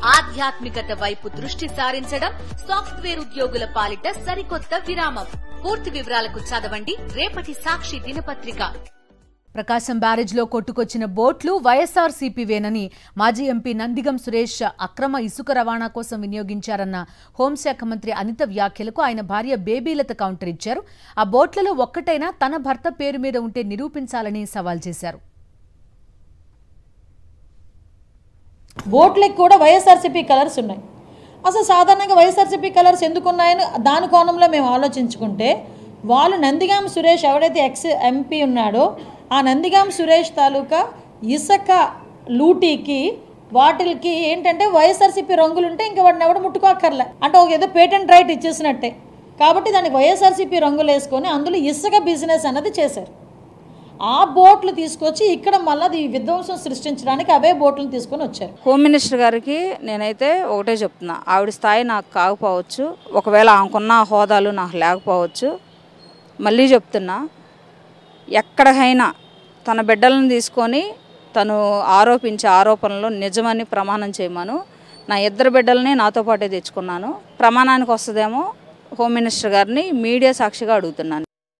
ఆధ్యాత్మికత వైపు దృష్టి సారించడం సాఫ్ట్వేర్ ఉద్యోగుల పాలిట సరికొత్త విరామం. పూర్తి వివరాలకు చదవండి రేపటి సాక్షి దినపత్రిక. ప్రకాశం బ్యారేజ్లో కొట్టుకొచ్చిన బోట్లు వైఎస్ఆర్సీపీవేనని మాజీ ఎంపీ నందిగం సురేష్ అక్రమ ఇసుక రవాణా కోసం వినియోగించారన్న హోంశాఖ మంత్రి అనిత వ్యాఖ్యలకు ఆయన భార్య బేబీలత కౌంటర్ ఇచ్చారు. ఆ బోట్లలో ఒక్కటైనా తన భర్త పేరు మీద ఉంటే నిరూపించాలని సవాల్ చేశారు. బోట్లకు కూడా వైఎస్ఆర్సీపీ కలర్స్ ఉన్నాయి. అసలు సాధారణంగా వైఎస్ఆర్సీపీ కలర్స్ ఎందుకున్నాయని దాని కోణంలో మేము ఆలోచించుకుంటే, వాళ్ళు నందిగాం సురేష్ ఎవడైతే ఎక్స్ ఎంపీ ఉన్నాడో ఆ నందిగాం సురేష్ తాలూకా ఇసుక లూటీకి వాటికి ఏంటంటే వైఎస్ఆర్సీపీ రంగులుంటే ఇంకా వాడిని ఎవడు ముట్టుకోక్కర్లే, అంటే ఒక ఏదో పేటెంట్ రైట్ ఇచ్చేసినట్టే. కాబట్టి దానికి వైఎస్ఆర్సీపీ రంగులు వేసుకొని అందులో ఇసుక బిజినెస్ అన్నది చేశారు. ఆ బోట్లు తీసుకొచ్చి ఇక్కడ మళ్ళీ విధ్వంసం సృష్టించడానికి అవే బోట్లను తీసుకొని వచ్చారు. హోమ్ మినిస్టర్ గారికి నేనైతే ఒకటే చెప్తున్నా, ఆవిడ స్థాయి నాకు కాకపోవచ్చు, ఒకవేళ ఆమెకున్న హోదాలు నాకు లేకపోవచ్చు. మళ్ళీ చెప్తున్నా, ఎక్కడికైనా తన బిడ్డలను తీసుకొని తను ఆరోపించే ఆరోపణలు నిజమని ప్రమాణం చేయమను. నా ఇద్దరు బిడ్డలని నాతో పాటే తెచ్చుకున్నాను. ప్రమాణానికి వస్తుందేమో హోమ్ మినిస్టర్ గారిని మీడియా సాక్షిగా అడుగుతున్నాను.